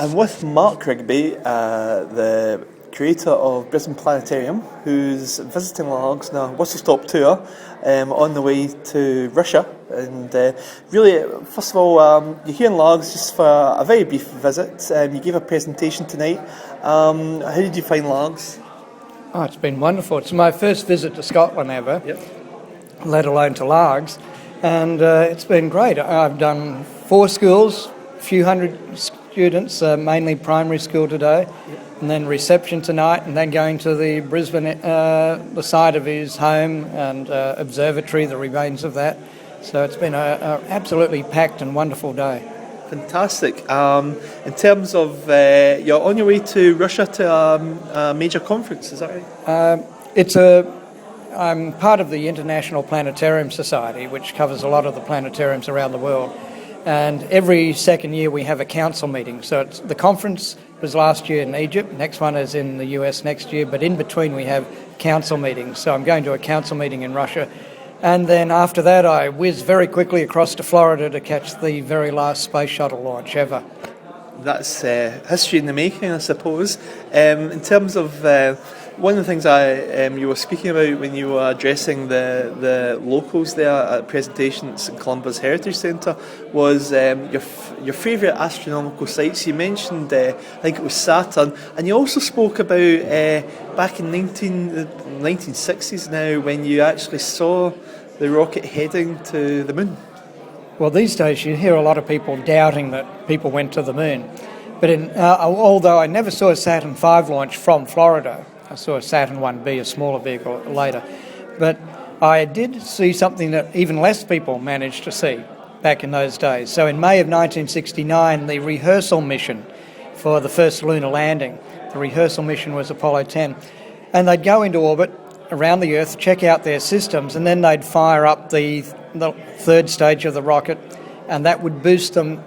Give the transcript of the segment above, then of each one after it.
I'm with Mark Rigby, the curator of Brisbane Planetarium, who's visiting LARGS on a whistle-stop tour on the way to Russia. And really, first of all, you're here in LARGS just for a very brief visit. You gave a presentation tonight. How did you find LARGS? Oh, it's been wonderful. It's my first visit to Scotland ever, let alone to LARGS. And it's been great. I've done 4 schools, a few hundred students, mainly primary school today, and then reception tonight, and then going to the Brisbane, the site of his home and observatory, the remains of that. So it's been an absolutely packed and wonderful day. Fantastic. In terms of, you're on your way to Russia to a major conference, is that right? I'm part of the International Planetarium Society, which covers a lot of the planetariums around the world. And every second year we have a council meeting. So the conference was last year in Egypt, next one is in the US next year, but in between we have council meetings. So I'm going to a council meeting in Russia. And then after that I whiz very quickly across to Florida to catch the very last space shuttle launch ever. That's history in the making, I suppose. In terms of one of the things you were speaking about when you were addressing the locals there at presentation at St Columba's Heritage Centre was your favourite astronomical sites. You mentioned, I think it was Saturn, and you also spoke about back in the 1960s now when you actually saw the rocket heading to the moon. Well, these days you hear a lot of people doubting that people went to the moon. But although I never saw a Saturn V launch from Florida, I saw a Saturn 1B, a smaller vehicle, later. But I did see something that even less people managed to see back in those days. So in May of 1969, the rehearsal mission for the first lunar landing, the rehearsal mission was Apollo 10, and they'd go into orbit around the Earth, check out their systems, and then they'd fire up the third stage of the rocket, and that would boost them,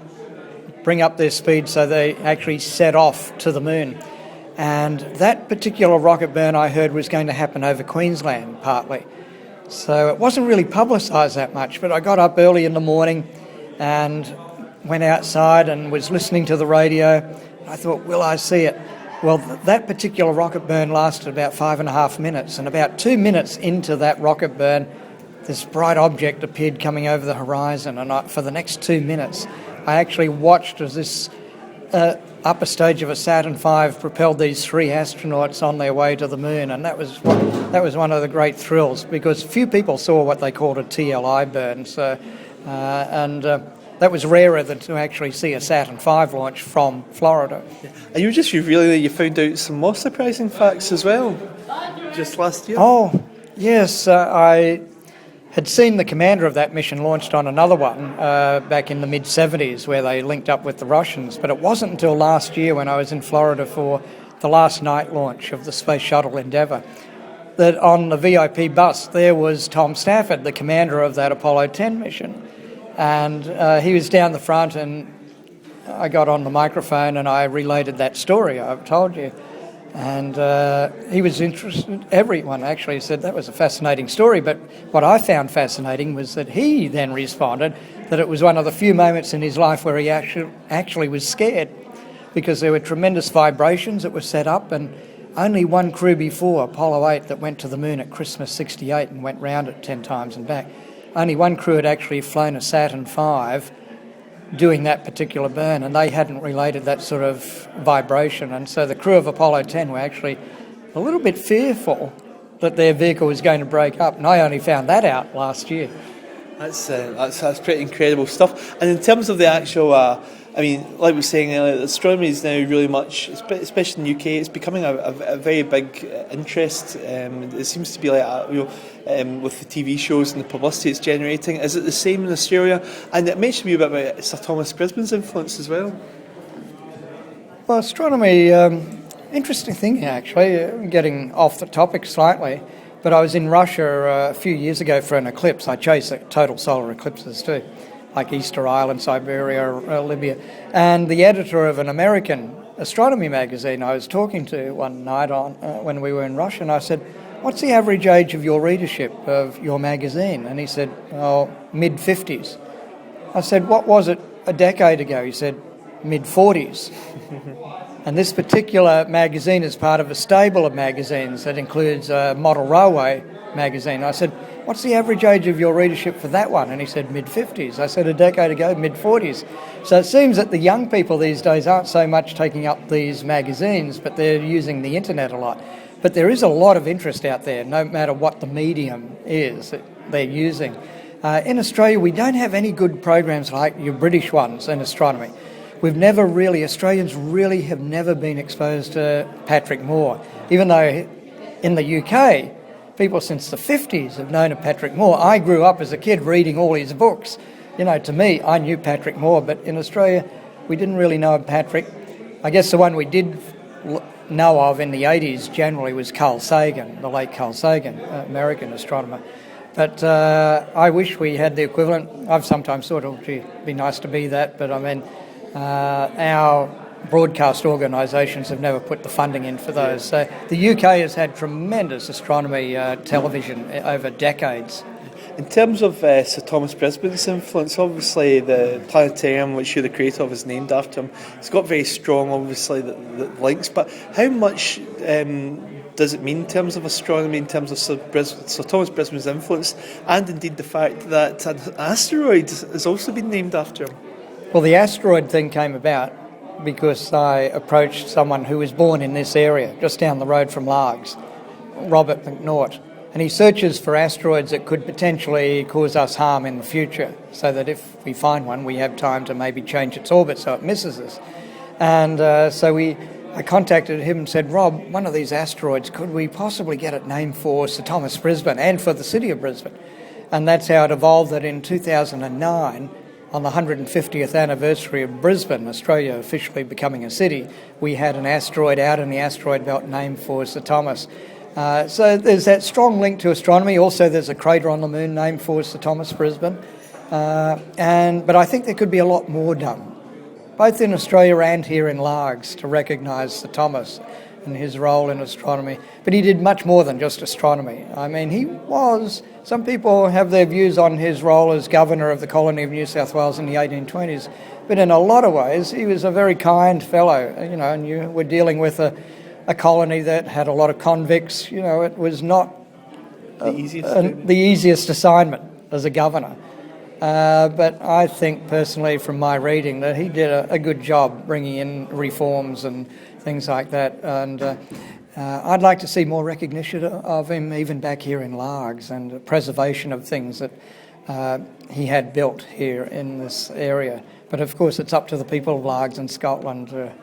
bring up their speed so they actually set off to the moon. And that particular rocket burn I heard was going to happen over Queensland partly. So it wasn't really publicised that much, but I got up early in the morning and went outside and was listening to the radio. I thought, will I see it? Well, that particular rocket burn lasted about 5.5 minutes, and about 2 minutes into that rocket burn, this bright object appeared coming over the horizon, and for the next 2 minutes, I actually watched as this upper stage of a Saturn V propelled these 3 astronauts on their way to the moon, and that was one of the great thrills, because few people saw what they called a TLI burn. So, that was rarer than to actually see a Saturn V launch from Florida. And you were just revealing that you found out some more surprising facts as well, just last year. Oh, yes. I had seen the commander of that mission launched on another one back in the mid-70s where they linked up with the Russians. But it wasn't until last year when I was in Florida for the last night launch of the Space Shuttle Endeavour that on the VIP bus there was Tom Stafford, the commander of that Apollo 10 mission. And he was down the front, and I got on the microphone and I related that story I've told you. And he was interested. Everyone actually said that was a fascinating story. But what I found fascinating was that he then responded that it was one of the few moments in his life where he actually was scared, because there were tremendous vibrations that were set up, and only one crew before Apollo 8 that went to the moon at Christmas 68 and went round it 10 times and back. Only one crew had actually flown a Saturn V doing that particular burn, and they hadn't related that sort of vibration. And so the crew of Apollo 10 were actually a little bit fearful that their vehicle was going to break up, and I only found that out last year. That's pretty incredible stuff. And in terms of the actual, like we were saying earlier, astronomy is now really much, especially in the UK, it's becoming a very big interest. It seems to be like, with the TV shows and the publicity it's generating. Is it the same in Australia? And it mentioned me a bit about Sir Thomas Brisbane's influence as well. Well, astronomy, interesting thing actually, getting off the topic slightly, but I was in Russia a few years ago for an eclipse. I chased total solar eclipses too, like Easter Island, Siberia, Libya. And the editor of an American astronomy magazine I was talking to one night when we were in Russia, and I said, "What's the average age of your readership of your magazine?" And he said, "Oh, mid-50s. I said, "What was it a decade ago?" He said, mid-40s. And this particular magazine is part of a stable of magazines that includes a model railway magazine. I said, what's the average age of your readership for that one? And he said mid-50s. I said a decade ago, mid-40s. So it seems that the young people these days aren't so much taking up these magazines, but they're using the internet a lot. But there is a lot of interest out there, no matter what the medium is that they're using. In Australia, we don't have any good programs like your British ones in astronomy. Australians really have never been exposed to Patrick Moore, even though in the UK, people since the 50s have known of Patrick Moore. I grew up as a kid reading all his books. To me, I knew Patrick Moore, but in Australia, we didn't really know of Patrick. I guess the one we did know of in the 80s generally was Carl Sagan, the late Carl Sagan, American astronomer. But I wish we had the equivalent. I've sometimes thought it would be nice to be that, but I mean, our broadcast organisations have never put the funding in for those. So the UK has had tremendous astronomy television over decades. In terms of Sir Thomas Brisbane's influence, obviously the planetarium, which you're the creator of, is named after him. It's got very strong, obviously, the links. But how much does it mean in terms of astronomy, in terms of Sir Thomas Brisbane's influence, and indeed the fact that an asteroid has also been named after him? Well, the asteroid thing came about because I approached someone who was born in this area, just down the road from LARGS, Robert McNaught, and he searches for asteroids that could potentially cause us harm in the future, so that if we find one, we have time to maybe change its orbit so it misses us. And I contacted him and said, Rob, one of these asteroids, could we possibly get it named for Sir Thomas Brisbane and for the city of Brisbane? And that's how it evolved that in 2009, on the 150th anniversary of Brisbane, Australia officially becoming a city, we had an asteroid out in the asteroid belt named for Sir Thomas. So there's that strong link to astronomy. Also, there's a crater on the moon named for Sir Thomas Brisbane. But I think there could be a lot more done, both in Australia and here in LARGS, to recognise Sir Thomas and his role in astronomy. But he did much more than just astronomy. I mean, some people have their views on his role as governor of the colony of New South Wales in the 1820s, but in a lot of ways, he was a very kind fellow, and you were dealing with a colony that had a lot of convicts. It was not the easiest assignment as a governor. But I think personally, from my reading, that he did a good job bringing in reforms and things like that. And I'd like to see more recognition of him even back here in LARGS, and preservation of things that he had built here in this area. But of course, it's up to the people of LARGS and Scotland to